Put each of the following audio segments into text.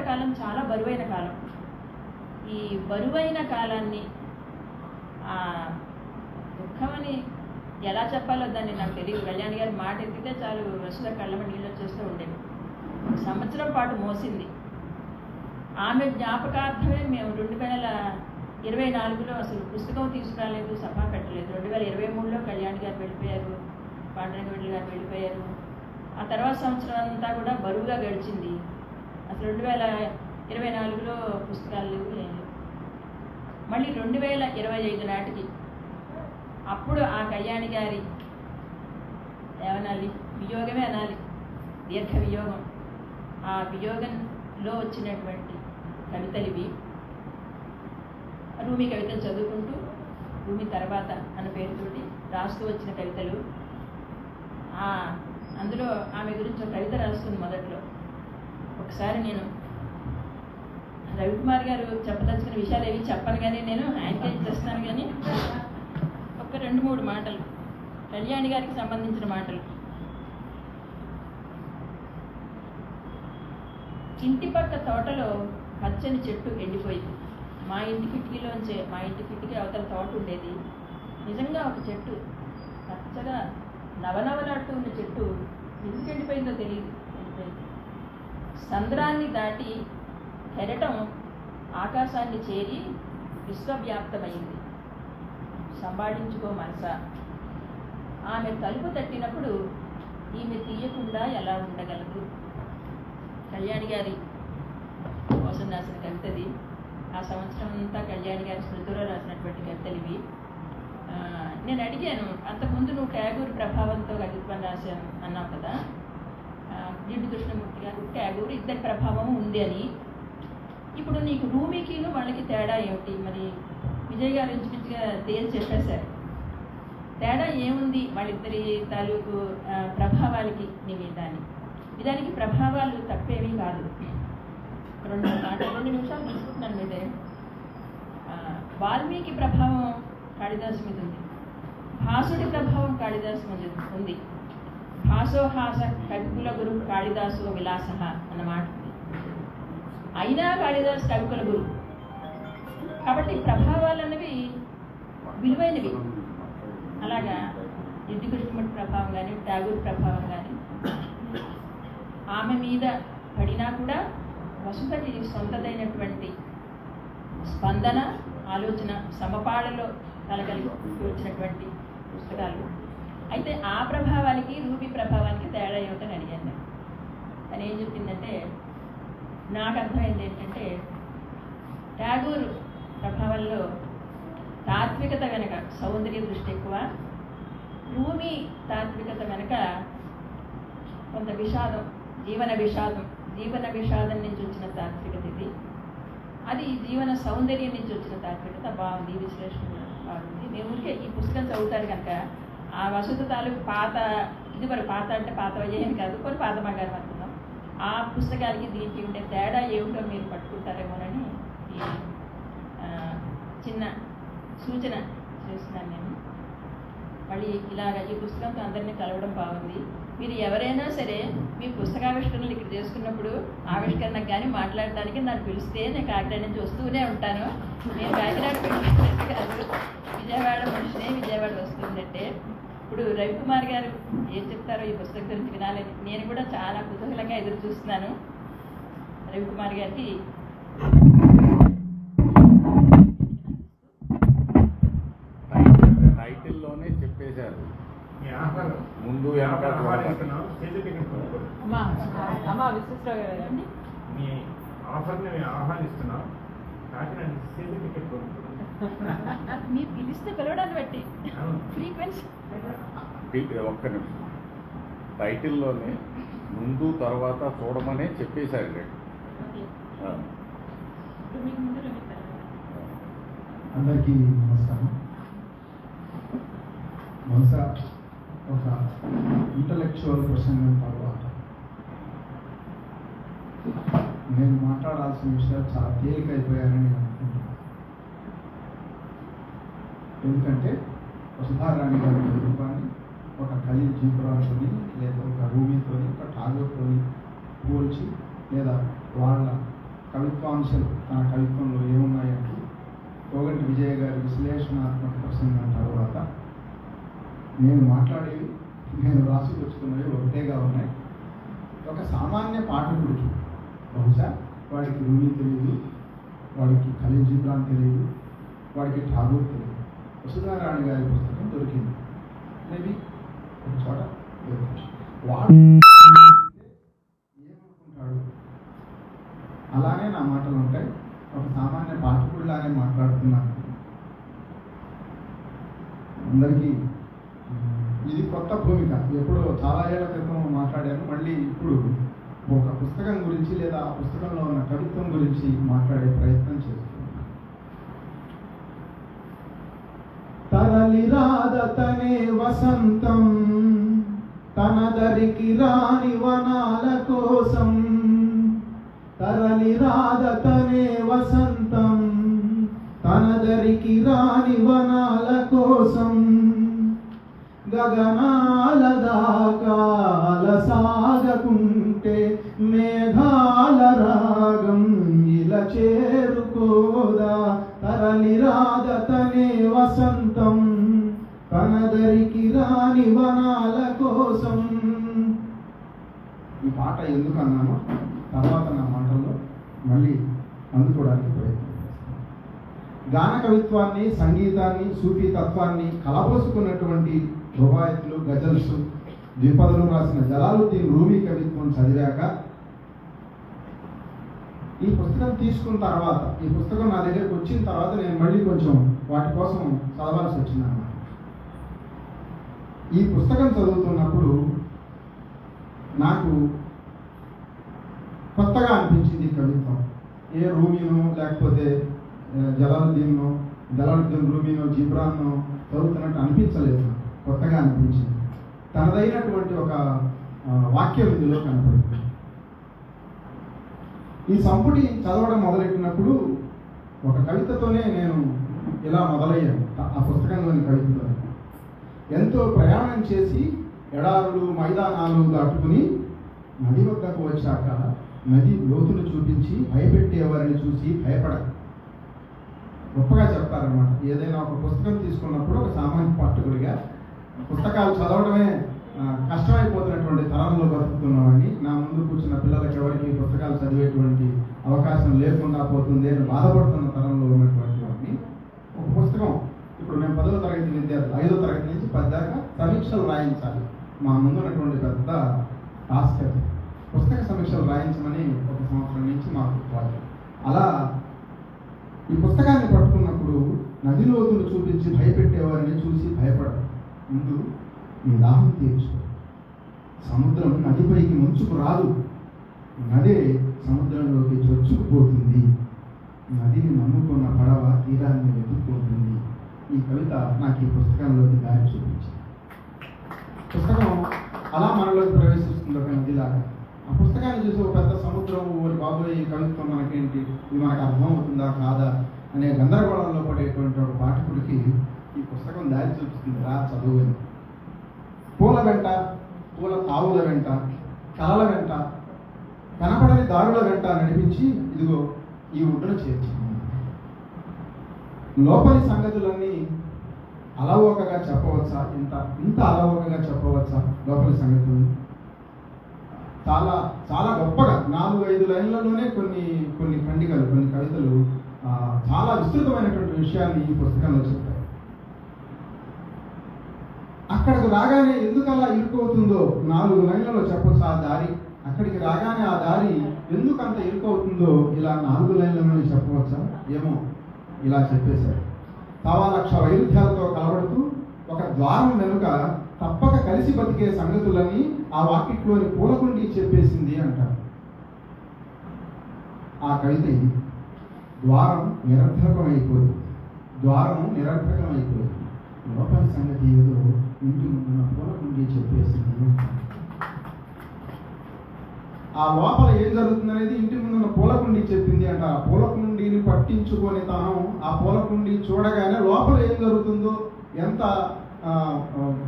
కాలం చాలా బరువైన కాలం. ఈ బరువైన కాలాన్ని దుఃఖమని ఎలా చెప్పాలో దాన్ని నాకు తెలియదు. కళ్యాణి గారి మాట ఎత్తితే చాలు వసుధ కళ్ళమ నీళ్ళు వచ్చేస్తూ ఉండేవి. సంవత్సరం పాటు మోసింది. ఆమె జ్ఞాపకార్థమే మేము 2024లో అసలు పుస్తకం తీసుకురాలేదు, సభ పెట్టలేదు. 2023లో కళ్యాణి గారు వెళ్ళిపోయారు, పాండురంగ గారు వెళ్ళిపోయారు. ఆ తర్వాత సంవత్సరం అంతా కూడా బరువుగా గడిచింది. అసలు 2024లో పుస్తకాలు లేవు, ఏం లేవు. మళ్ళీ 2025 నాటికి అప్పుడు ఆ కళ్యాణి గారి ఏమనాలి, వియోగమే అనాలి, దీర్ఘ వియోగం. ఆ వియోగంలో వచ్చినటువంటి కవితలు ఇవి. రూమి కవితలు చదువుకుంటూ రూమి తర్వాత అన్న పేరుతోటి రాస్తూ వచ్చిన కవితలు. అందులో ఆమె గురించి ఒక కవిత రాస్తుంది మొదట్లో. ఒకసారి నేను రవికుమార్ గారు చెప్పదలుచుకున్న విషయాలు ఏవి చెప్పను, కానీ నేను యాంకరేజ్ చేస్తాను. కానీ ఒక 2-3 మాటలు కళ్యాణి గారికి సంబంధించిన మాటలు. ఇంటి పక్క తోటలో పచ్చని చెట్టు ఎండిపోయింది. మా ఇంటి కిటికీ అవతల తోట ఉండేది. నిజంగా ఒక చెట్టు పచ్చగా నవనవలాడుతూ ఉన్న చెట్టు ఎందుకు ఎండిపోయిందో తెలియదు. ఎండిపోయింది. సంద్రాన్ని దాటి కెరటం ఆకాశాన్ని చేరి విశ్వవ్యాప్తమైంది. సంభాళించుకో మనసా. ఆమె తలుపు తట్టినప్పుడు ఈమె తీయకుండా ఎలా ఉండగలదు. కళ్యాణి గారి కోసం రాసిన కవితది. ఆ సంవత్సరం అంతా కళ్యాణి గారి స్మృతిలో రాసినటువంటి కవితలు ఇవి. నేను అడిగాను, అంతకుముందు నువ్వు ట్యాగూర్ ప్రభావంతో కవిత్వం రాశాను అన్నావు కదా, జిడ్డు కృష్ణమూర్తి గారు ట్యాగూర్ ఇద్దరి ప్రభావం ఉంది అని. ఇప్పుడు నీకు రూమికిను వాళ్ళకి తేడా ఏమిటి? మరి విజయ్ గారు ఇంచుమించుగా తేల్చి చెప్పేశారు. తేడా ఏముంది వాళ్ళిద్దరి తాలూకు ప్రభావాలకి నీ మీద అని. నిజానికి ప్రభావాలు తప్పేమీ కాదు. 2 నిమిషాలు తీసుకుంటున్నాను మీదే. వాల్మీకి ప్రభావం కాళిదాసు మీద ఉంది, భాసుడి ప్రభావం కాళిదాసు మీద ఉంది. భాసోహాస కవికుల గురు కాళిదాసు విలాస అన్నమాట. అయినా కాళిదాసు కవికుల గురు కాబట్టి ప్రభావాలు అన్నవి విలువైనవి. అలాగా జిడ్డు కృష్ణమూర్తి ప్రభావం కానీ ట్యాగూర్ ప్రభావం కానీ ఆమె మీద పడినా కూడా వసుధకి సొంతదైనటువంటి స్పందన, ఆలోచన సమపాళలో కలగలిగి వచ్చినటువంటి పుస్తకాలు. అయితే ఆ ప్రభావానికి రూపీ ప్రభావానికి తేడా ఏమిటని అడిగాను. తను ఏం చెప్పిందంటే, నాకు అర్థమైంది ఏంటంటే ట్యాగూర్ ప్రభావంలో తాత్వికత వెనక సౌందర్య దృష్టి ఎక్కువ, రూమి తాత్వికత వెనక కొంత విషాదం, జీవన విషాదం నుంచి వచ్చిన తాత్వికత ఇది. అది జీవన సౌందర్యం నుంచి వచ్చిన తాత్వికత. బాగుంది, విశ్లేషణ బాగుంది. మేము ఊరికే ఈ పుస్తకం చదువుతారు కనుక ఆ వసుధ తాలూకు పాత అంటే పాత ఏమి కాదు, కొన్ని పాత మగారు అనుకున్నాం. ఆ పుస్తకాలకి దీనికి ఉండే తేడా ఏమిటో మీరు పట్టుకుంటారేమోనని ఈ చిన్న సూచన చేస్తున్నాను నేను. మళ్ళీ ఇలాగ ఈ పుస్తకంతో అందరినీ కలవడం బాగుంది. మీరు ఎవరైనా సరే మీ పుస్తకావిష్కరణలు ఇక్కడ చేసుకున్నప్పుడు ఆవిష్కరణకు కానీ మాట్లాడడానికి నన్ను పిలిస్తే నేను కాకినాడ నుంచి వస్తూనే ఉంటాను. నేను కాకినాడ కాదు, విజయవాడ మనిషినే, విజయవాడ వస్తుందంటే. ఇప్పుడు రవికుమార్ గారు ఏం చెప్తారో ఈ పుస్తకం గురించి వినాలని నేను కూడా చాలా కుతూహలంగా ఎదురు చూస్తున్నాను. రవికుమార్ గారికి టైటిల్లోనే చెప్పేశారు ముందు విశ్వశ్రావు గారండి మీ ఆఫర్ని ఆహ్వానిస్తున్నాం. కాకినాడ సీజన్ టికెట్ మీరు పిలిస్తే పిలవడాన్ని బట్టి ఫ్రీక్వెన్సీ. ఒక్క నిమిషం, టైటిల్లోనే ముందు తర్వాత చూడమనే చెప్పేశారు. అందరికీ నమస్కారం. బహుశా ఒక ఇంటలెక్చువల్ ప్రసంగం తర్వాత నేను మాట్లాడాల్సిన విషయాలు చాలా తేలికైపోయారని నేను అనుకుంటున్నాను. ఎందుకంటే వసుధారాణి గారి రూపాన్ని ఒక ఖలీల్ జిబ్రాన్తోని లేదా ఒక రూమీతోని ఒక ఠాగూర్తోని పోల్చి లేదా వాళ్ళ కవిత్వాంశాలు తన కవిత్వంలో ఏమున్నాయంటే కోగంటి విజయ గారి విశ్లేషణాత్మక ప్రసంగం తర్వాత నేను మాట్లాడేవి, నేను రాసుకొచ్చుకున్నవి ఒకటేగా ఉన్నాయి. ఒక సామాన్య పాఠకుడికి బహుశా వాడికి రూమీ తెలియదు, వాడికి ఖలీల్ జిబ్రాన్ తెలియదు, వాడికి ఠాగూర్ తెలియదు. వసుధారాణి గారి పుస్తకం దొరికింది, మేబీ ఒక చోట దొరికింది. వాడు ఏమనుకుంటాడు? అలానే నా మాటలు ఉంటాయి. ఒక సామాన్య పాఠకుడిలానే మాట్లాడుతున్నాను. అందరికీ ఇది కొత్త భూమిక. ఎప్పుడో చాలా ఏళ్ల క్రితం మాట్లాడాను, మళ్ళీ ఇప్పుడు ఒక పుస్తకం గురించి లేదా ఆ పుస్తకంలో ఉన్న కవిత్వం గురించి మాట్లాడే ప్రయత్నం చేస్తున్నాను. తరలి రాదతనే వసంతం తన దరికి రాని వనాల కోసం, తరలి రాదతనే వసంతం తన దరికి రాని వనాల కోసం, గగనాల దాకాల సాగకుంటే మేఘాల రాగం ఇలా చేరుకోదా, తరలి రాదతనే వసంతం తనదరికి రాని వనాల కోసం. ఈ పాట ఎందుకు అన్నానో తర్వాత నా మాటల్లో మళ్ళీ అందుకోవడానికి ప్రయత్నం చేస్తాను. గాన కవిత్వాన్ని, సంగీతాన్ని, సూఫీ తత్వాన్ని కలబోసుకున్నటువంటి రువాయతులు, గజల్స్, ద్విపదలు రాసిన జలాలుద్దీన్ రూమీ కవిత్వం చదివాక ఈ పుస్తకం తీసుకున్న తర్వాత, ఈ పుస్తకం నా దగ్గరకు వచ్చిన తర్వాత నేను మళ్ళీ కొంచెం వాటి కోసం చదవాల్సి వచ్చిందన్నమాట. ఈ పుస్తకం చదువుతున్నప్పుడు నాకు కొత్తగా అనిపించింది కవిత్వం. ఏ రూమీనో లేకపోతే జలాలుద్దీన్ రూమీనో జిబ్రాన్నో చదువుతున్నట్టు అనిపించలేదు. కొత్తగా అనిపించింది. తనదైనటువంటి ఒక వాక్యం ఇందులో కనపడుతుంది. ఈ సంపుటి చదవడం మొదలెట్టినప్పుడు ఒక కవితతోనే నేను ఇలా మొదలయ్యాను. ఆ పుస్తకంలోని కవితతో ఎంతో ప్రయాణం చేసి ఎడారులు, మైదానాలు దాటుకుని నది వద్దకు వచ్చాక నది లోతులు చూపించి భయపెట్టేవారిని చూసి భయపడ గొప్పగా చెప్తారనమాట. ఏదైనా ఒక పుస్తకం తీసుకున్నప్పుడు ఒక సామాన్య పాఠకుడిగా పుస్తకాలు చదవడమే కష్టమైపోతున్నటువంటి తరంలో బతుకుతున్నవాడిని, నా ముందు కూర్చున్న పిల్లలకి ఎవరికి పుస్తకాలు చదివేటువంటి అవకాశం లేకుండా పోతుంది అని బాధపడుతున్న తరంలో ఉన్నటువంటి వాడిని ఒక పుస్తకం, ఇప్పుడు మేము 10వ తరగతి విద్యార్థులు 5వ తరగతి నుంచి 10 దాకా సమీక్షలు రాయించాలి. మా ముందు ఉన్నటువంటి పెద్ద టాస్క్ అది. పుస్తక సమీక్షలు రాయించమని ఒక సంవత్సరం నుంచి మాకు ప్రాజెక్ట్. అలా ఈ పుస్తకాన్ని పట్టుకున్నప్పుడు నది లోతులు చూపించి భయపెట్టేవారిని చూసి భయపడరు. ముందు నీ దాహం తీర్చుకో. సముద్రం నదిపైకి ముంచుకు రాదు, నదే సముద్రంలోకి చొచ్చుకుపోతుంది. నదిని నమ్ముకున్న పడవ తీరాన్ని వెతుక్కుంటుంది. ఈ కవిత నాకు ఈ పుస్తకంలోకి దారి చూపించింది. పుస్తకం అలా మనలోకి ప్రవేశిస్తుంది ఒక నదిలాగా. ఆ పుస్తకాన్ని చూసి ఒక పెద్ద సముద్రం, ఊరి బాబోయ్ ఈ కవిత్వం మనకేంటి, ఇది మనకు అర్థం అవుతుందా కాదా అనే గందరగోళంలో పడేటువంటి ఒక పాఠకుడికి ఈ పుస్తకం దారి చూపిస్తుంది. రా చదువు అని. పూల వెంట, పూల తావుల వెంట, కళల వెంట, కనపడని దారుల వెంట నడిపించి ఇదిగో ఈ ఒడ్డున చేర్చింది. లోపలి సంగతులన్నీ అలవోకగా చెప్పవచ్చా? ఇంత అలవోకగా చెప్పవచ్చా లోపలి సంగతులు? చాలా చాలా గొప్పగా 4-5 లైన్లలోనే కొన్ని ఖండికలు, కొన్ని కవితలు చాలా విస్తృతమైనటువంటి విషయాన్ని ఈ పుస్తకంలో చెప్పారు. అక్కడికి రాగానే ఎందుకు అలా ఇరుకవుతుందో 4 లైన్లలో చెప్పొచ్చు ఆ దారి. అక్కడికి రాగానే ఆ దారి ఎందుకు అంత ఇరుకవుతుందో ఇలా 4 లైన్లలోనే చెప్పవచ్చా? ఏమో ఇలా చెప్పేశారు. 1,00,000 వైరుధ్యాలతో కలబడుతూ ఒక ద్వారం వెనుక తప్పక కలిసి బతికే సంగతులని ఆ వాకిట్లోని పూలకుండి చెప్పేసింది అంటారు. ఆ కవిత ఇది. ద్వారం నిరర్థకమైపోయింది. లోపలి సంగతి ఏదో ఇంటి ముందున్న పూలకుండి చెప్పేసింది. ఆ లోపల ఏం జరుగుతుందనేది ఇంటి ముందున్న పూలకుండి చెప్పింది అంట. ఆ పూలకుండిని పట్టించుకొని తాను ఆ పూలకుండి చూడగానే లోపల ఏం జరుగుతుందో, ఎంత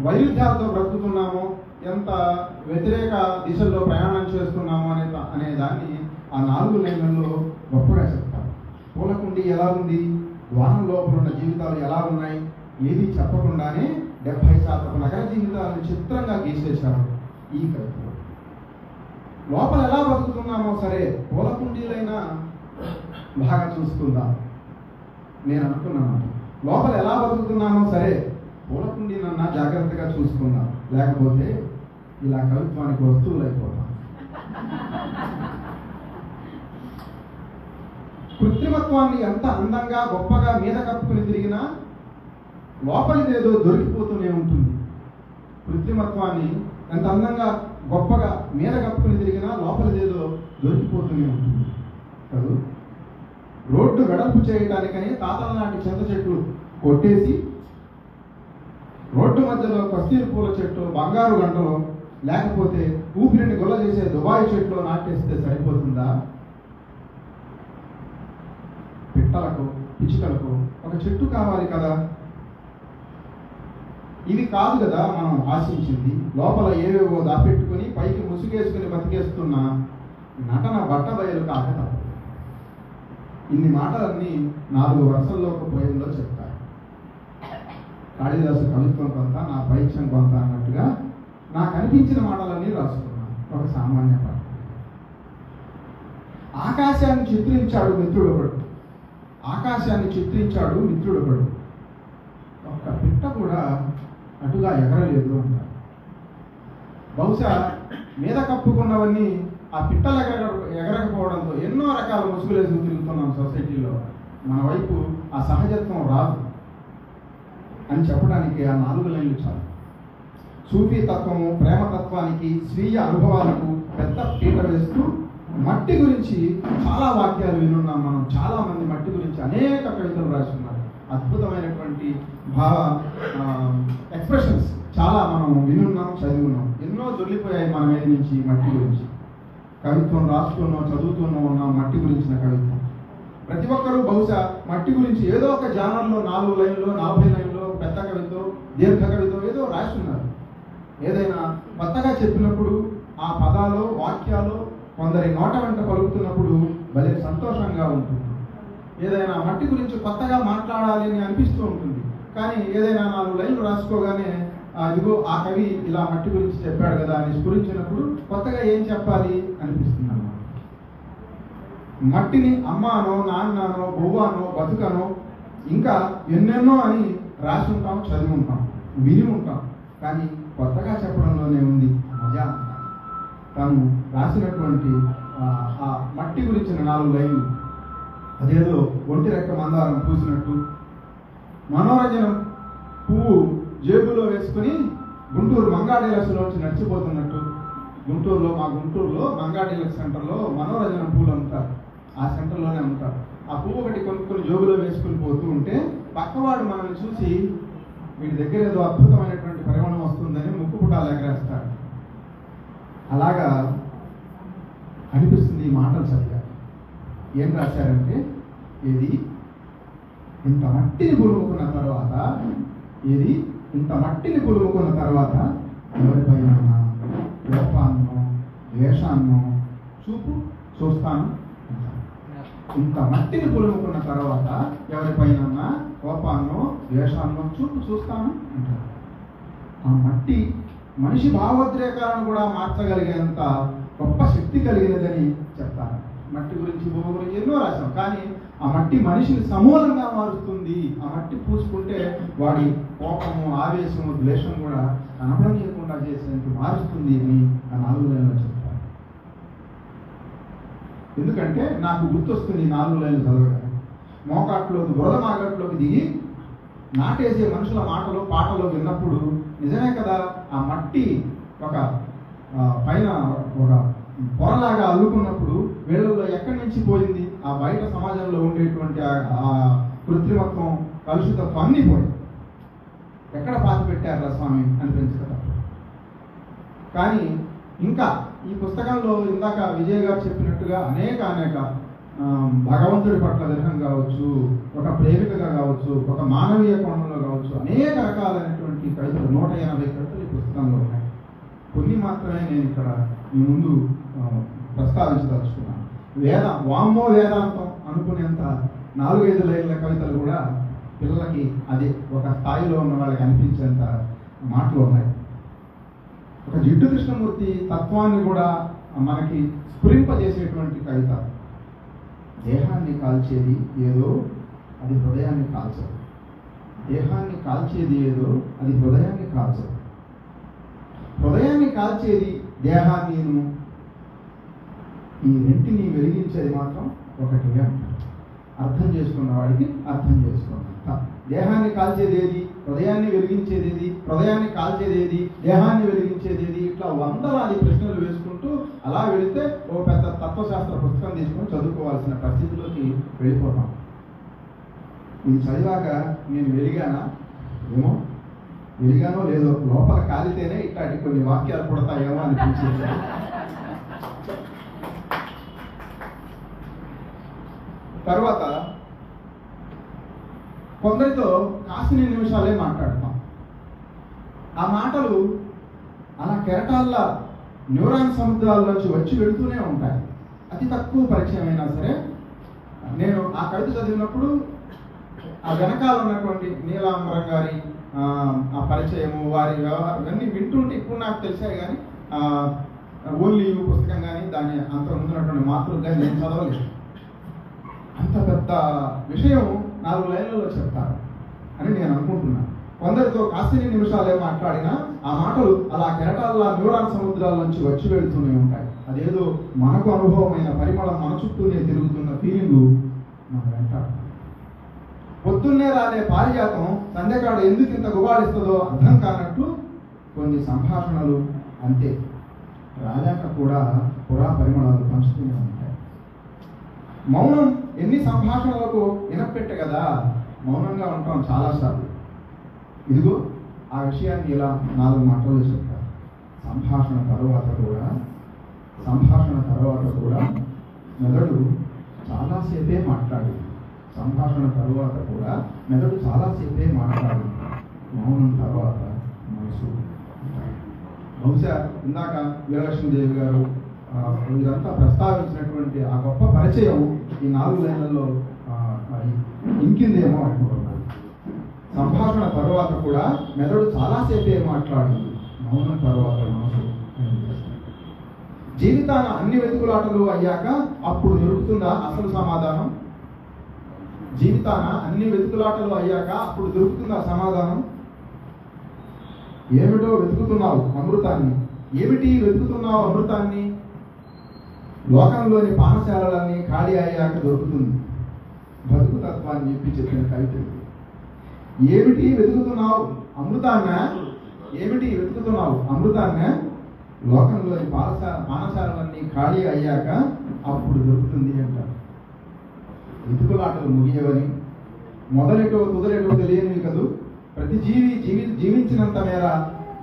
వైరుధ్యాలతో బ్రతుకుతున్నామో, ఎంత వ్యతిరేక దిశల్లో ప్రయాణం చేస్తున్నామో అనే దాన్ని ఆ 4 లైన్లలో గొప్పగా చెప్తారు. పూలకుండి ఎలా ఉంది, ద్వారం లోపల ఉన్న జీవితాలు ఎలా ఉన్నాయి, ఏది చెప్పకుండానే 70% నగర జీవితాలను చిత్రంగా గీసేశారు ఈ కవితలో. లోపల ఎలా బతుకుతున్నామో సరే, పూలకుండీలైనా బాగా చూసుకుందాం. నేను అనుకున్నాను, లోపల ఎలా బతుకుతున్నామో సరే, పూలకుండీనన్నా జాగ్రత్తగా చూసుకుందాం, లేకపోతే ఇలా కవిత్వానికి వస్తువులు అయిపోతాం. కృత్రిమత్వాన్ని ఎంత అందంగా గొప్పగా మీద కప్పుకుని తిరిగినా లోపలిదేదో దొరికిపోతూనే ఉంటుంది. కృత్రిమత్వాన్ని ఎంత అందంగా గొప్పగా మీద కప్పుకుని తిరిగినా లోపలిదేదో దొరికిపోతూనే ఉంటుంది కదా. రోడ్డు వెడల్పు చేయడానికని తాతల నాటి చింత చెట్లు కొట్టేసి రోడ్డు మధ్యలో కస్తూరి పూల చెట్టు, బంగారు గంటలో, లేకపోతే ఊపిరిని గొల్ల చేసే దుబాయ్ చెట్లు నాటేస్తే సరిపోతుందా? పిట్టలకు, పిచ్చుకలకు ఒక చెట్టు కావాలి కదా. ఇవి కాదు కదా మనం ఆశించింది. లోపల ఏవేవో దాపెట్టుకుని పైకి ముసుగేసుకుని బతికేస్తున్న నటన బట్టబయలు కాక తప్పదు. ఇన్ని మాటలన్నీ 4 వరుసల్లోకి పోయంలో చెప్తారు. కాళిదాసు కవిత్వం కొంత, నా పైత్యం కొంత అన్నట్టుగా నాకు అనిపించిన మాటలన్నీ రాసుకున్నాను. ఒక సామాన్య పాట. ఆకాశాన్ని చిత్రించాడు మిత్రుడొకడు, ఆకాశాన్ని చిత్రించాడు మిత్రుడొకడు, ఒక్క పిట్ట కూడా అటుగా ఎగరలేదు అంటారు. బహుశా మీద కప్పుకున్నవన్నీ ఆ పిట్టలు ఎగరకపోవడంతో ఎన్నో రకాల ముసుగులేసి తిరుగుతున్నాం సొసైటీలో. మన వైపు ఆ సహజత్వం రాదు అని చెప్పడానికి ఆ 4 లైన్లు చాలు. సూఫీ తత్వము, ప్రేమతత్వానికి, స్వీయ అనుభవాలకు పెద్ద పీట వేస్తూ మట్టి గురించి చాలా వాక్యాలు వినున్నాం మనం. చాలా మంది మట్టి గురించి అనేక కవితలు రాస్తున్నారు. అద్భుతమైనటువంటి భావ ఎక్స్ప్రెషన్స్ చాలా మనం వినున్నాం, చదివిన్నాం. ఎన్నో దొరికిపోయాయి మన మీద నుంచి మట్టి గురించి. కవిత్వం రాస్తున్నాం, చదువుతూనే ఉన్నాం మట్టి గురించిన కవిత్వం. ప్రతి ఒక్కరూ బహుశా మట్టి గురించి ఏదో ఒక జానర్లో 4 లైన్లో, 40 లైన్లో పెద్ద కవితో, దీర్ఘ కవితో ఏదో రాస్తున్నారు. ఏదైనా కొత్తగా చెప్పినప్పుడు ఆ పదాలు, వాక్యాలు కొందరి నోట వెంట పలుకుతున్నప్పుడు భలే సంతోషంగా ఉంటుంది. ఏదైనా మట్టి గురించి కొత్తగా మాట్లాడాలి అని అనిపిస్తూ ఉంటుంది. కానీ ఏదైనా 4 లైన్లు రాసుకోగానే ఇదిగో ఆ కవి ఇలా మట్టి గురించి చెప్పాడు కదా అని స్ఫురించినప్పుడు కొత్తగా ఏం చెప్పాలి అనిపిస్తుంది అన్నమాట. మట్టిని అమ్మానో, నాన్ననో, బొవ్వానో, బతుకనో ఇంకా ఎన్నెన్నో అని రాసి ఉంటాం, చదివి ఉంటాం, విని ఉంటాం. కానీ కొత్తగా చెప్పడంలోనే ఉంది మజా. తాను రాసినటువంటి ఆ మట్టి గురించిన 4 లైన్లు అదేదో ఒంటి రెక్క మందారం పూసినట్టు, మనోరంజనం పువ్వు జేబులో వేసుకుని గుంటూరు మంగాడీలక్స్లోంచి నడిచిపోతున్నట్టు. మా గుంటూరులో మంగాడీలక్స్ సెంటర్లో మనోరంజనం పూలు అమ్ముతారు. ఆ సెంటర్లోనే అమ్ముతారు. ఆ పువ్వు ఒకటి కొనుక్కొని జోబులో వేసుకుని పోతూ ఉంటే పక్కవాడు మనల్ని చూసి వీడి దగ్గర ఏదో అద్భుతమైనటువంటి పరిమాణం వస్తుందని ముక్కు పుటాలు ఎగరేస్తాడు. అలాగా అనిపిస్తుంది ఈ మాటలు చదివా. ఏం రాశారంటే, ఇది ఇంత మట్టిని పులుముకున్న తర్వాత, ఇది ఇంత మట్టిని పులుముకున్న తర్వాత ఎవరిపైన లోపాన్నో ద్వేషాన్నో చూస్తాను. ఇంత మట్టిని పులుముకున్న తర్వాత ఎవరిపైన కోపాన్నో ద్వేషాన్నో చూస్తాను అంటారు. ఆ మట్టి మనిషి భావోద్రేకాలను కూడా మార్చగలిగేంత గొప్ప శక్తి కలిగినదని చెప్తారు. మట్టి గురించి, భూమి గురించి ఎన్నో రాశాం. కానీ ఆ మట్టి మనిషిని సమూలంగా మారుస్తుంది. ఆ మట్టి పూసుకుంటే వాడి కోపము, ఆవేశము, ద్వేషం కూడా కనపడనీయకుండా చేసేందుకు మారుస్తుంది అని ఆ 4 లైన్లో చెప్తారు. ఎందుకంటే నాకు గుర్తొస్తుంది 4 లైన్లు చదవగానే. మోకాట్లోకి, బురద మాగట్లోకి దిగి నాటేసే మనుషుల మాటలు, పాటలు విన్నప్పుడు నిజమే కదా, ఆ మట్టి ఒక పైన ఒక పొరలాగా అల్లుకున్నప్పుడు వీళ్ళల్లో ఎక్కడి నుంచి పోయింది ఆ బయట సమాజంలో ఉండేటువంటి ఆ కృత్రిమత్వం, కలుషితత్వం అన్నీ పోయింది. ఎక్కడ పాతి పెట్టారా స్వామి అనిపించదు. కానీ ఇంకా ఈ పుస్తకంలో ఇందాక విజయ్ గారు చెప్పినట్టుగా అనేక భగవంతుడి పట్ల విరహం కావచ్చు, ఒక ప్రేమికగా కావచ్చు, ఒక మానవీయ కోణంలో కావచ్చు, అనేక రకాలైనటువంటి కవితలు 180 కవితలు ఈ పుస్తకంలో ఉన్నాయి. కొన్ని మాత్రమే నేను ఇక్కడ మీ ముందు ప్రస్తావించదలుచుకున్నాను. వామ్మో వేదాంతం అనుకునేంత 4-5 లైన్ల కవితలు కూడా పిల్లలకి అది ఒక స్థాయిలో ఉన్న వాళ్ళకి అనిపించేంత మాటలు ఉన్నాయి. ఒక జిడ్డు కృష్ణమూర్తి తత్వాన్ని కూడా మనకి స్ఫురింపజేసేటువంటి కవిత. దేహాన్ని కాల్చేది ఏదో అది హృదయాన్ని కాల్చదు. దేహాన్ని కాల్చేది ఏదో అది హృదయాన్ని కాల్చదు. హృదయాన్ని కాల్చేది దేహాన్ని, ఈ రెంటిని వెలిగించేది మాత్రం ఒకటి అంటారు. అర్థం చేసుకున్న వాడికి అర్థం చేసుకున్నాం. దేహాన్ని కాల్చేది ఏది, హృదయాన్ని వెలిగించేది ఏది, హృదయాన్ని కాల్చేది ఏది, దేహాన్ని వెలిగించేది ఏది, ఇట్లా వందలాది ప్రశ్నలు వేసుకుంటూ అలా వెళితే ఓ పెద్ద తత్వశాస్త్ర పుస్తకం తీసుకొని చదువుకోవాల్సిన పరిస్థితిలోకి వెళ్ళిపోతాం. ఇది చదివాక నేను వెలిగానా ఏమో, వెలిగానో లేదో, లోపల కాలితేనే ఇట్లాంటి కొన్ని వాక్యాలు పుడతాయేమో అనిపించింది. తర్వాత కొందరితో కాసిన నిమిషాలే మాట్లాడతాం. ఆ మాటలు అలా కెరటాల్లా న్యూరాన్ సముద్రాల్లోంచి వచ్చి వెళుతూనే ఉంటాయి. అతి తక్కువ పరిచయం అయినా సరే నేను ఆ కవిత చదివినప్పుడు ఆ వెనకాల ఉన్నటువంటి నీలాంబరం గారి ఆ పరిచయము, వారి వ్యవహారం ఇవన్నీ వింటుంటే ఇప్పుడు నాకు తెలిసాయి. కానీ ఓన్లీ యూ పుస్తకం కానీ దాని అంత ముందున్నటువంటి మాతృలు కానీ నేను చదవలేదు. అంత పెద్ద విషయం 4 లైన్లలో చెప్తారు అని నేను అనుకుంటున్నాను. కొందరితో కాసిని నిమిషాలే మాట్లాడినా ఆ మాటలు అలా కెరటాల్లా న్యూరాన్ సముద్రాల నుంచి వచ్చి వెళుతూనే ఉంటాయి. అదేదో మనకు అనుభవమైన పరిమళం మన చుట్టూనే తిరుగుతున్న ఫీలింగు మన వెంటాడు. పొద్దున్నే రాలే పారిజాతం సంధ్యకాడ ఎందుకు ఇంత గుబాళిస్తుందో అర్థం కానట్లు కొన్ని సంభాషణలు అంతే, రాలేక కూడా పురా పరిమళాలు పంచుతూనే ఉంటాయి. మౌనం ఎన్ని సంభాషణలకు వినపెట్టే కదా, మౌనంగా ఉంటాం చాలాసార్లు. ఇదిగో ఆ విషయాన్ని ఇలా 4 మాటలు చెప్తారు. సంభాషణ తర్వాత కూడా మెదడు చాలాసేపే మాట్లాడింది. సంభాషణ తరువాత కూడా మెదడు చాలాసేపే మాట్లాడింది. మౌనం తర్వాత మనసు. బహుశా ఇందాక వీరలక్ష్మీదేవి గారు ఇదంతా ప్రస్తావించినటువంటి ఆ గొప్ప పరిచయం ఈ 4 లైన్లలో ఇంకిందేమో అనుకుంటున్నాను. సంభాషణ తర్వాత కూడా మెదడు చాలాసేపే మాట్లాడింది. మౌనం తర్వాత మనసు. జీవితాన అన్ని వెతుకులాటలు అయ్యాక అప్పుడు దొరుకుతుందా అసలు సమాధానం? జీవితాన అన్ని వెతుకులాటలు అయ్యాక అప్పుడు దొరుకుతుందా సమాధానం? ఏమిటో వెతుకుతున్నావు అమృతాన్ని. ఏమిటి వెతుకుతున్నావు అమృతాన్ని? లోకంలోని పాఠశాలలన్నీ ఖాళీ అయ్యాక దొరుకుతుంది బతుకు తత్వాన్ని చెప్పిన కవిత. ఏమిటి వెతుకుతున్నావు అమృతాన్న? ఏమిటి వెతుకుతున్నావు అమృతాన్న? లోకంలోని పాఠశాలలన్నీ ఖాళీ అయ్యాక అప్పుడు దొరుకుతుంది అంటారు. వెతుకులాటలు ముగియవని, మొదలెటో తుదలెటో తెలియనివి కదూ. ప్రతి జీవించినంత మేర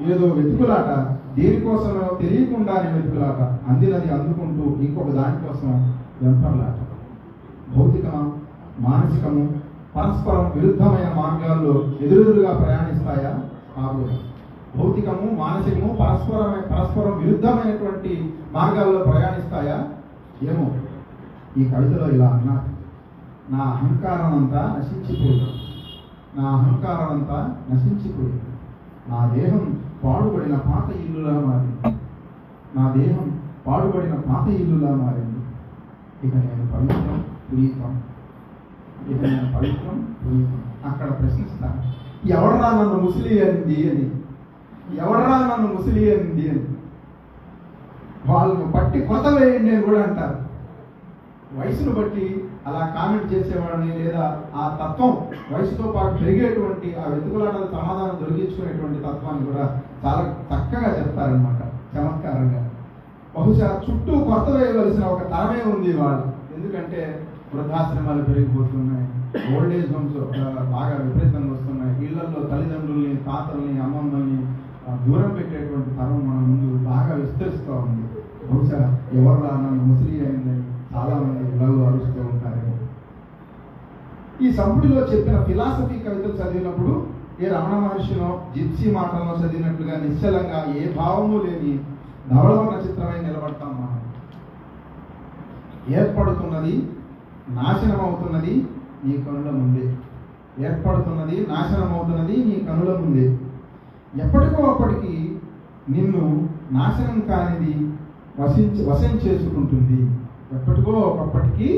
ఏదో వెతుకులాట, దేనికోసమో తెలియకుండానే వెతుకులాట, అందినది అందుకుంటూ ఇంకొక దానికోసం వెంపర్లాట. భౌతికము మానసికము పరస్పరం విరుద్ధమైన మార్గాల్లో ఎదురెదురుగా ప్రయాణిస్తాయా? కాబోదు. భౌతికము మానసికము పరస్పరం విరుద్ధమైనటువంటి మార్గాల్లో ప్రయాణిస్తాయా? ఏమో. ఈ కవితలో ఇలా అన్నారు. నా అహంకారం అంతా నశించిపోయింది. నా అహంకారం అంతా నశించిపోయింది. నా దేహం పాడుబడిన పాత ఇల్లులా మారింది. నా దేహం పాడుబడిన పాత ఇల్లులా మారింది. ఇక నేను పవిత్రం పునీతం. ఇక నేను పవిత్రం పునీతం. అక్కడ ప్రశ్నిస్తాను, ఎవడరా నన్ను ముసలి అనింది అని, ఎవడరా నన్ను ముసలి అనింది అని. వాళ్ళను బట్టి కొత్త వేయండి అని కూడా అంటారు. వయసును బట్టి అలా కామెంట్ చేసేవాడిని, లేదా ఆ తత్వం వయసుతో పాటు పెరిగేటువంటి ఆ వెతుకులాటలు సమాధానం దొరికించుకునేటువంటి తత్వాన్ని కూడా చాలా చక్కగా చెప్తారనమాట, చమత్కారంగా. బహుశా చుట్టూ కొత్త వేయవలసిన ఒక తరమే ఉంది వాళ్ళు. ఎందుకంటే వృద్ధాశ్రమాలు పెరిగిపోతున్నాయి, ఓల్డేజ్ హోమ్స్ బాగా విపరీతంగా వస్తున్నాయి. ఇళ్లలో తల్లిదండ్రుల్ని, తాతల్ని, అమ్మమ్మల్ని దూరం పెట్టేటువంటి తరం మన ముందు బాగా విస్తరిస్తూ ఉంది. బహుశా ఎవరు నన్ను ముసలి అయిందని చాలా మంది ఇళ్లలో అరుస్తూ ఉంటారేమో. ఈ సంపుటిలో చెప్పిన ఫిలాసఫీ కవితలు చదివినప్పుడు ఏ రమణ మహర్షినో జిప్సీ మాటల్లో చదివినట్లుగా నిశ్చలంగా ఏ భావము లేని ధవళవర్ణ చిత్రమై నిలబడతాం మనం. ఏర్పడుతున్నది, నాశనం అవుతున్నది నీ కనుల ముందే. ఏర్పడుతున్నది, నాశనం అవుతున్నది నీ కనుల ముందే. ఎప్పటికో అప్పటికి నిన్ను నాశనం కానిది వశం చేసుకుంటుంది. ఎప్పటికో ఒకప్పటికి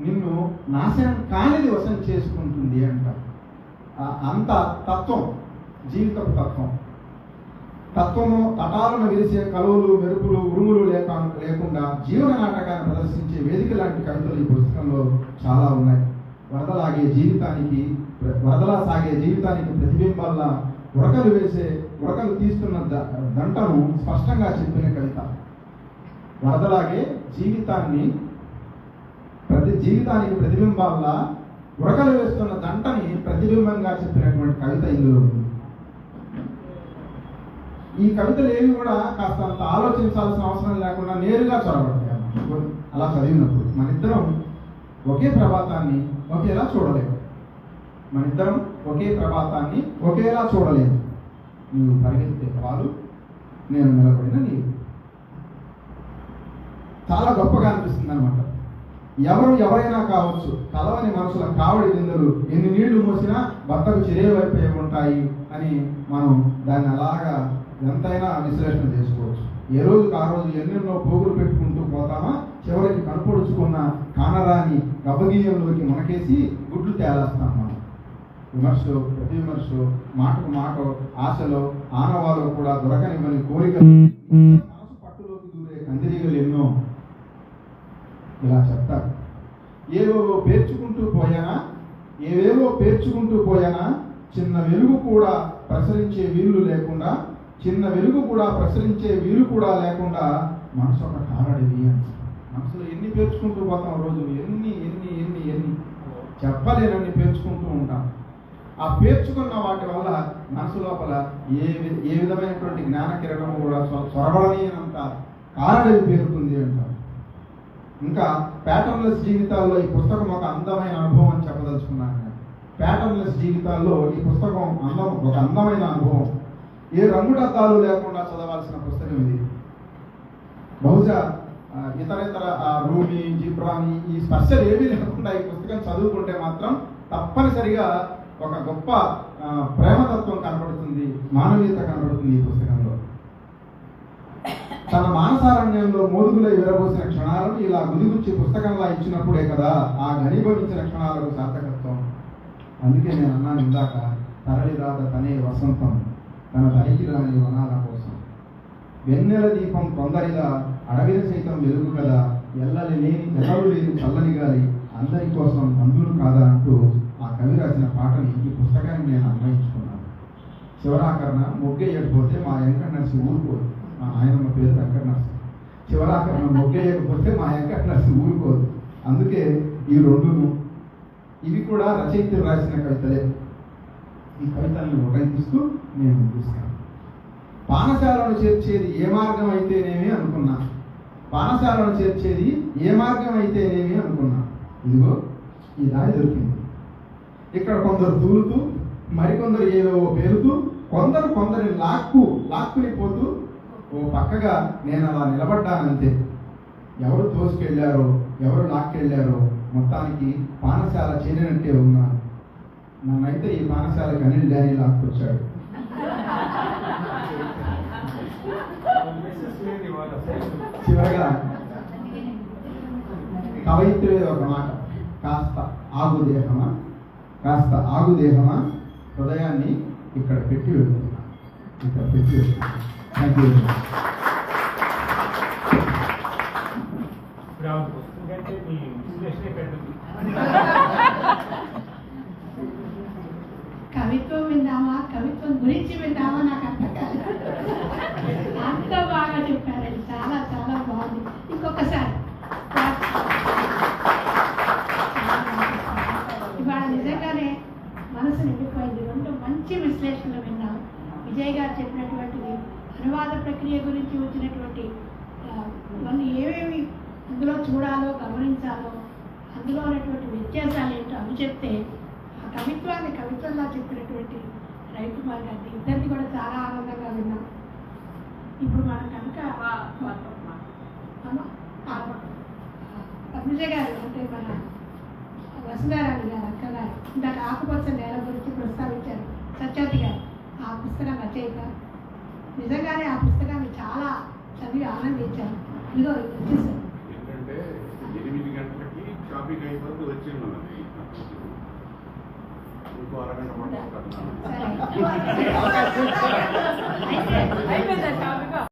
నిన్ను నాశనం కానిది వశం చేసుకుంటుంది అంట. అంత తత్వం, జీవితపు తత్వము తటాలను విరిసే కలువులు, మెరుపులు, ఉరుములు లేకుండా జీవన నాటకాన్ని ప్రదర్శించే వేదిక లాంటి కవితలు ఈ పుస్తకంలో చాలా ఉన్నాయి. వరదలా సాగే జీవితానికి ప్రతిబింబాల్లా ఉరకలు తీస్తున్న దంటను స్పష్టంగా చెప్పిన కవిత. వరదలాగే జీవితానికి ప్రతిబింబాల్లా ఉరకలు వేస్తున్న దంటని ప్రతిబింబంగా చెప్పినటువంటి కవిత ఇందులో ఉంది. ఈ కవితలు ఏవి కూడా కాస్త అంత ఆలోచించాల్సిన అవసరం లేకుండా నేరుగా చొరబడతాయి. అలా చదివినప్పుడు మనిద్దరం ఒకే ప్రభాతాన్ని ఒకేలా చూడలేము. నీవు పరిగెత్తే పాలు, నేను నిలబడిన నీవు. చాలా గొప్పగా అనిపిస్తుంది అనమాట. ఎవరైనా కావచ్చు, కలవని మనుషుల కావడి బిందెలు ఎన్ని నీళ్లు మోసినా భర్తకు చిరేవైపోయి ఉంటాయి అని మనం దాన్ని అలాగా ఎంతైనా విశ్లేషణ చేసుకోవచ్చు. ఏ రోజుకు ఆ రోజు ఎన్నెన్నో పోగులు పెట్టుకుంటూ పోతామా, చివరికి కనపడుచుకున్న కానరాని గబ్బగీయంలోకి మనకేసి గుడ్లు తేలేస్తాం మనం. విమర్శలో, ప్రతి విమర్శలో, మాటకు మాట, ఆశలో, ఆనవాలో కూడా దొరకనివ్వని కోరికలు, మనసు పట్టులోకి దూరే కందిరీగలు ఎన్నో. ఇలా చెప్తారు. ఏవేవో పేర్చుకుంటూ పోయానా చిన్న వెలుగు కూడా ప్రసరించే వీలు కూడా లేకుండా మనసు ఒక కారడిది అని. మనసులో ఎన్ని పేర్చుకుంటూ పోతాం రోజు, ఎన్ని చెప్పలేనన్ని పేర్చుకుంటూ ఉంటాం. ఆ పేర్చుకున్న వాటి వల్ల మనసు లోపల ఏ విధమైనటువంటి జ్ఞాన కిరణము కూడా చొరబడలేనంత కారడి పేరుతుంది అంటారు. ఇంకా ప్యాటర్న్లెస్ జీవితాల్లో ఈ పుస్తకం ఒక అందమైన అనుభవం అని చెప్పదలుచుకున్నాను. ప్యాటర్న్లెస్ జీవితాల్లో ఈ పుస్తకం ఒక అందమైన అనుభవం. ఏ రంగుడద్దాలు లేకుండా చదవాల్సిన పుస్తకం ఇది. బహుశా ఇతర రూమి, జిబ్రాని ఈ స్పర్శలు ఏమీ లేకుండా ఈ పుస్తకం చదువుకుంటే మాత్రం తప్పనిసరిగా ఒక గొప్ప ప్రేమతత్వం కనబడుతుంది, మానవీయత కనబడుతుంది ఈ పుస్తకంలో. తన మానసారణ్యంలో మోదుగులై విరబోసిన క్షణాలను ఇలా గుదిగుచ్చి పుస్తకంలా ఇచ్చినప్పుడే కదా ఆ ఘనీభవించిన క్షణాలకు సార్థకత్వం. అందుకే నేను అన్నాను ఇందాక, తరలిరాత తనే వసంతం తన దరికి రాని వనాల కోసం. వెన్నెల దీపం కొందరిదా అడవిని సైతం వెలుగు కదా, ఎల్లలు లేని చల్లని గాలి అందరి కోసం అందును కాదా అంటూ ఆ కవి రాసిన పాటని ఈ పుస్తకాన్ని నేను అన్వయించుకున్నాను. శివరాకరణ మొగ్గేయకపోతే మా వెంకట నర్సి ఊరుకోదు. మా నాయనమ్మ పేరు వెంకట నర్సి. శివరాకరణ మొగ్గేయకపోతే మా వెంకట నర్సి ఊరుకోదు. అందుకే ఈ రెండును, ఇవి కూడా రచయితలు రాసిన కవితలే. ఈ కవితల్ని ఉటంకిస్తూ నేను చూస్తాను. పానశాలను చేర్చేది ఏ మార్గం అయితేనేమి అనుకున్నా. ఇదిగో ఈ దారి దొరికింది. ఇక్కడ కొందరు దూరుతూ, మరికొందరు ఏదో పేరుతూ, కొందరిని లాక్కుని పోతూ ఓ పక్కగా నేను అలా నిలబడ్డానంతే. ఎవరు తోసుకెళ్ళారో, ఎవరు లాక్కెళ్ళారో మొత్తానికి పానశాల చేరినట్టే ఉన్నాను. నన్నైతే ఈ పానశాలకు అనిల్ డానీ లాక్కొచ్చాడు. చివరగా కవయిత్రి ఒక మాట, కాస్త ఆగు దేహమా హృదయాన్ని ఇక్కడ పెట్టి వెళ్తున్నా. Thank you. కవిత్వం విందామా, కవిత్వం గురించి విందామా నాకు అర్థం కాదు. అంత బాగా చెప్పారండి, చాలా చాలా బాగుంది. ఇంకొకసారి ఇవాళ నిజంగానే మనసు నిండిపోయింది. రెండు మంచి విశ్లేషణలు విన్నాం. విజయ్ గారు చెప్పినటువంటిది అనువాద ప్రక్రియ గురించి వచ్చినటువంటి ఇవన్నీ ఏమేమి అందులో చూడాలో, గమనించాలో, అందులో ఉన్నటువంటి వ్యత్యాసాలు ఏంటో అవి చెప్తే, ఆ కవిత్వాన్ని కవిత్వంలా చెప్పినటువంటి రవికుమార్ గారిని ఇద్దరిని కూడా చాలా ఆనందంగా విన్నాం. ఇప్పుడు మనం కనుక పద్మజ గారు అంటే మన వసుధారాణి గారు అక్కగారు ఇందాక ఆకుపచ్చ నేల గురించి ప్రస్తావించారు సత్యవతి గారు. ఆ పుస్తకం రచయిత నిజంగానే ఆ పుస్తకాన్ని చాలా చదివి ఆనందించాను. ఇదిగో వచ్చేసారు. ఏంటంటే 8 గంటలకి షాపింగ్ అయిపోతే వచ్చింది మనది ఇంకో అరగంట పడుతుంది. సరే అయిపోయిందా టాపిక్?